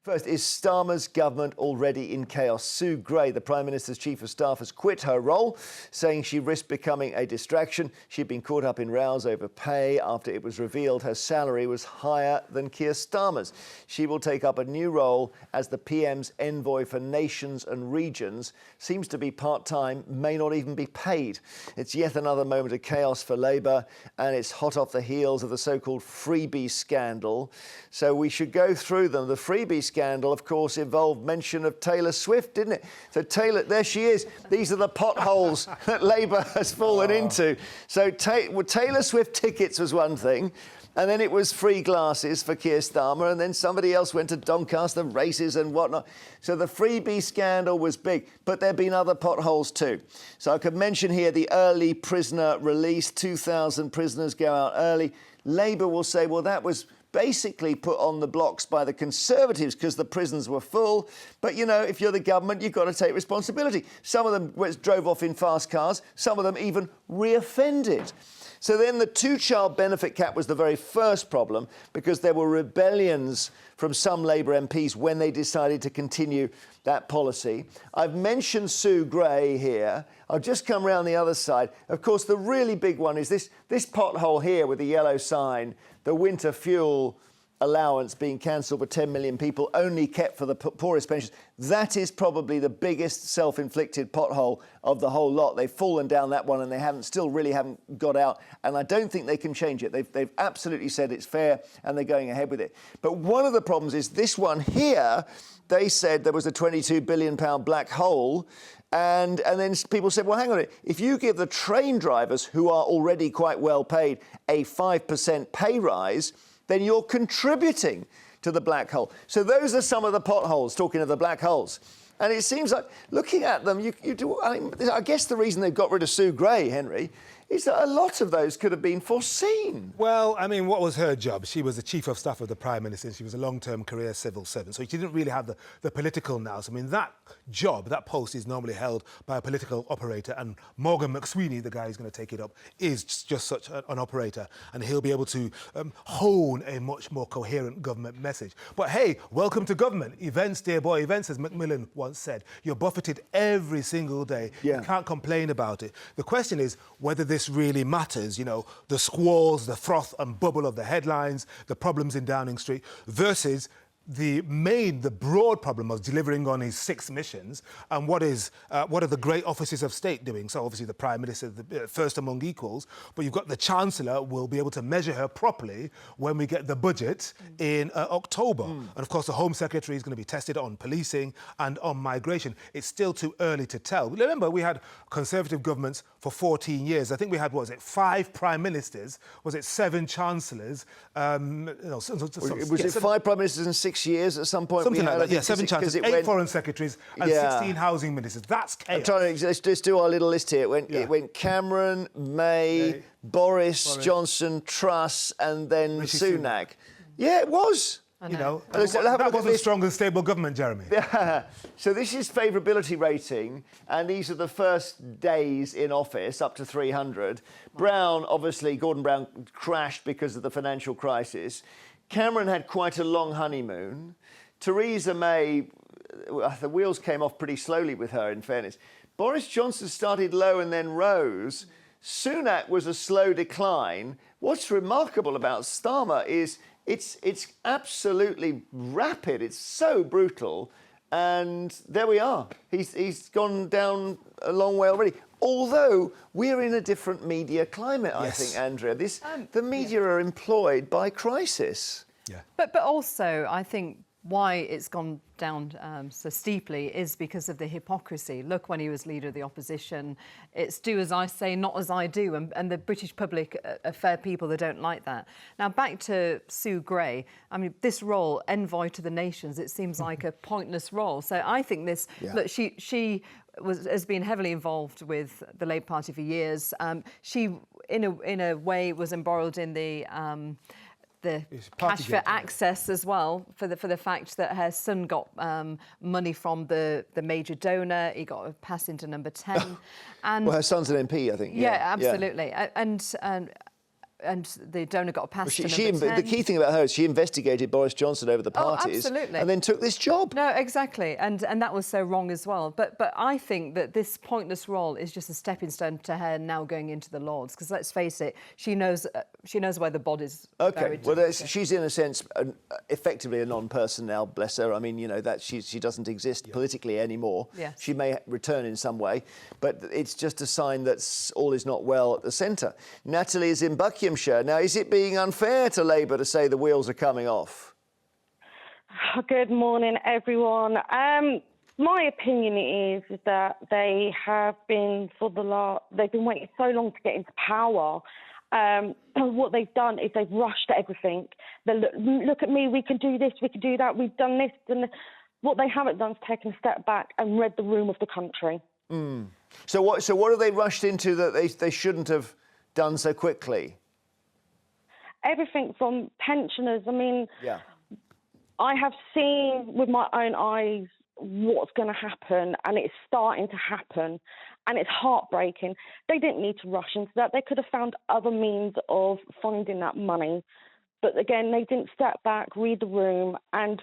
First, is Starmer's government already in chaos? Sue Gray, the Prime Minister's Chief of Staff, has quit her role, saying she risked becoming a distraction. She'd been caught up in rows over pay after it was revealed her salary was higher than Keir Starmer's. She will take up a new role as the PM's envoy for nations and regions. Seems to be part-time, may not even be paid. It's yet another moment of chaos for Labour, and it's hot off the heels of the so-called freebie scandal. So we should go through them. The freebie scandal, of course, involved mention of Taylor Swift, didn't it? So Taylor, there she is. These are the potholes that Labour has fallen into. So Taylor Swift tickets was one thing, and then it was free glasses for Keir Starmer, and then somebody else went to Doncaster races and whatnot. So the freebie scandal was big, but there have been other potholes too. So I could mention here the early prisoner release. 2,000 prisoners go out early. Labour will say, well, that was basically put on the blocks by the Conservatives because the prisons were full. But, you know, if you're the government, you've got to take responsibility. Some of them drove off in fast cars. Some of them even reoffended. So then the two-child benefit cap was the very first problem because there were rebellions from some Labour MPs when they decided to continue that policy. I've mentioned Sue Gray here. I'll just come round the other side. Of course, the really big one is this pothole here with the yellow sign, the winter fuel allowance being cancelled for 10 million people, only kept for the poorest pensions. That is probably the biggest self-inflicted pothole of the whole lot. They've fallen down that one and they still really haven't got out. And I don't think they can change it. They've absolutely said it's fair and they're going ahead with it. But one of the problems is this one here. They said there was a £22 billion black hole. And then people said, well, hang on a minute. If you give the train drivers, who are already quite well paid, a 5% pay rise, then you're contributing to the black hole. So those are some of the potholes, talking of the black holes. And it seems like, looking at them, I guess the reason they've got rid of Sue Gray, Henry, is that a lot of those could have been foreseen. Well, I mean, what was her job? She was the Chief of Staff of the Prime Minister, and she was a long-term career civil servant, so she didn't really have the political nous. I mean, that job, that post is normally held by a political operator, and Morgan McSweeney, the guy who's going to take it up, is just such an operator, and he'll be able to hone a much more coherent government message. But hey, welcome to government. Events, dear boy, events, as Macmillan once said. You're buffeted every single day. Yeah. You can't complain about it. The question is whether this really matters, you know, the squalls, the froth and bubble of the headlines, the problems in Downing Street, versus the broad problem of delivering on his 6 missions, and what are the great offices of state doing? So obviously the Prime Minister, the first among equals, but you've got the Chancellor will be able to measure her properly when we get the budget in October. And of course the Home Secretary is going to be tested on policing and on migration. It's still too early to tell. Remember, we had Conservative governments for 14 years. I think we had, what was it, 5 Prime Ministers, was it 7 Chancellors? Was it 5 Prime Ministers and 6 years at some point? Something like that, yeah, 7 Chancellors, 8 Foreign Secretaries and 16 Housing Ministers. That's chaos. I'm trying to just do our little list here. It went Cameron, May, Boris Johnson, Truss, and then Sunak. Yeah, it was. You know, that wasn't strong and stable government, Jeremy. So this is favourability rating, and these are the first days in office, up to 300. Brown, obviously, Gordon Brown crashed because of the financial crisis. Cameron had quite a long honeymoon. Theresa May, the wheels came off pretty slowly with her, in fairness. Boris Johnson started low and then rose. Sunak was a slow decline. What's remarkable about Starmer is it's absolutely rapid. It's so brutal. And there we are. He's gone down a long way already. Although we're in a different media climate, I think, Andrea. The media are employed by crisis. Yeah. But also, I think why it's gone down so steeply is because of the hypocrisy. Look, when he was leader of the opposition, it's do as I say, not as I do. And the British public are fair people that don't like that. Now, back to Sue Gray. I mean, this role, envoy to the nations, it seems like a pointless role. So I think this, look, she has been heavily involved with the Labour Party for years. She, in a way, was embroiled in the cash for access as well, for the fact that her son got money from the major donor. He got a pass into number 10. And well, her son's an MP, I think. Yeah, absolutely. Yeah. And and the donor got passed to She, number 10. the key thing about her is she investigated Boris Johnson over the parties, absolutely. and then took this job. No, exactly, and that was so wrong as well. But I think that this pointless role is just a stepping stone to her now going into the Lords. Because let's face it, she knows where the body's buried. Well, she's in a sense effectively a non-person now. Bless her. I mean, you know that she doesn't exist politically anymore. Yes. She may return in some way, but it's just a sign that all is not well at the centre. Natalie is in Buckinghamshire. Now, is it being unfair to Labour to say the wheels are coming off? Good morning, everyone. My opinion is that they have been they've been waiting so long to get into power. What they've done is they've rushed everything. They look at me, we can do this, we can do that, we've done this, and what they haven't done is taken a step back and read the room of the country. So what have they rushed into that they shouldn't have done so quickly? Everything from pensioners. I mean, Yeah. I have seen with my own eyes what's going to happen, and it's starting to happen, and it's heartbreaking. They didn't need to rush into that. They could have found other means of finding that money. But again, they didn't step back, read the room, and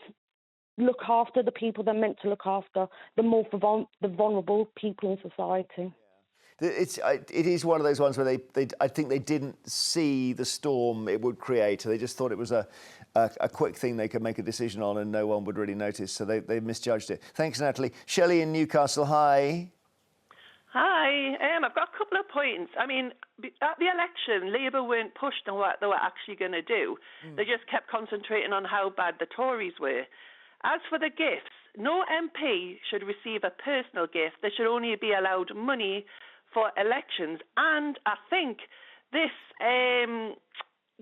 look after the people they're meant to look after, the vulnerable people in society. It is one of those ones where I think they didn't see the storm it would create. They just thought it was a quick thing they could make a decision on and no one would really notice. So they misjudged it. Thanks, Natalie. Shelley in Newcastle, hi. Hi, I've got a couple of points. I mean, at the election, Labour weren't pushed on what they were actually going to do. They just kept concentrating on how bad the Tories were. As for the gifts, no MP should receive a personal gift. They should only be allowed money for elections. And I think this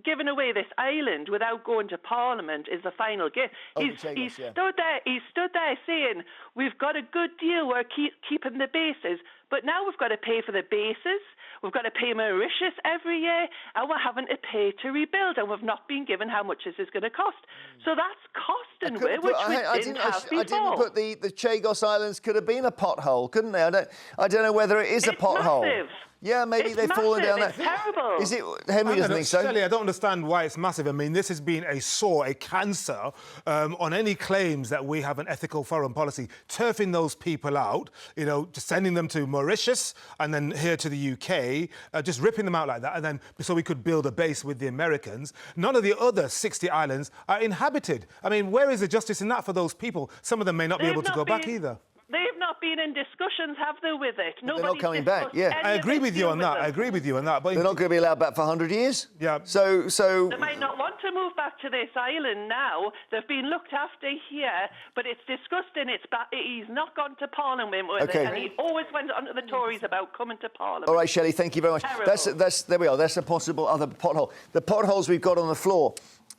giving away this island without going to Parliament is the final gift. He stood there saying, we've got a good deal, we're keeping the bases, but now we've got to pay for the bases, we've got to pay Mauritius every year, and we're having to pay to rebuild, and we've not been given how much this is going to cost. So that's costing which we didn't have before. I didn't put the Chagos Islands could have been a pothole, couldn't they? I don't know whether it is a pothole. Massive. Yeah, maybe they've fallen down It's there. terrible. Is it? Henry doesn't think so. Shelley, I don't understand why it's massive. I mean, this has been a sore, a cancer on any claims that we have an ethical foreign policy, turfing those people out, you know, just sending them to Mauritius and then here to the UK, just ripping them out like that, and then so we could build a base with the Americans. None of the other 60 islands are inhabited. I mean, where is the justice in that for those people? Some of them may not be able to go back either. They've not been in discussions, have they, with it? They're not coming back, yeah. I agree with you on that. I agree with you on that. But They're not going to be allowed back for 100 years? Yeah. So... They might not want to move back to this island now. They've been looked after here, but it's disgusting. He's not gone to Parliament with it, and he always went on to the Tories about coming to Parliament. All right, Shelley, thank you very much. There we are. That's a possible other pothole. The potholes we've got on the floor.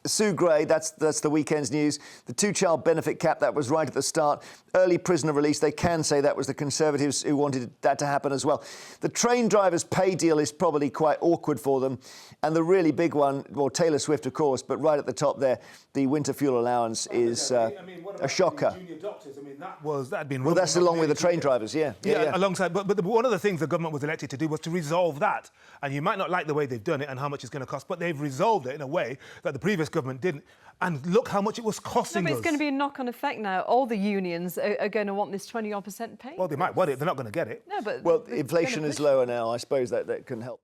Sue Gray, that's the weekend's news. The two-child benefit cap, that was right at the start. Early prisoner release, they can say that was the Conservatives who wanted that to happen as well. The train drivers' pay deal is probably quite awkward for them. And the really big one, well, Taylor Swift, of course, but right at the top there, the winter fuel allowance is a shocker. Junior doctors, I mean, that had been... Well, that's along with the train drivers, yeah. Alongside. But one of the things the government was elected to do was to resolve that. And you might not like the way they've done it and how much it's going to cost, but they've resolved it in a way that the previous government didn't. And look how much it was costing us. It's going to be a knock-on effect now. All the unions are going to want this 20% pay. Well, they might want it. They're not going to get it. No, but... Well, inflation is lower now. I suppose that can help.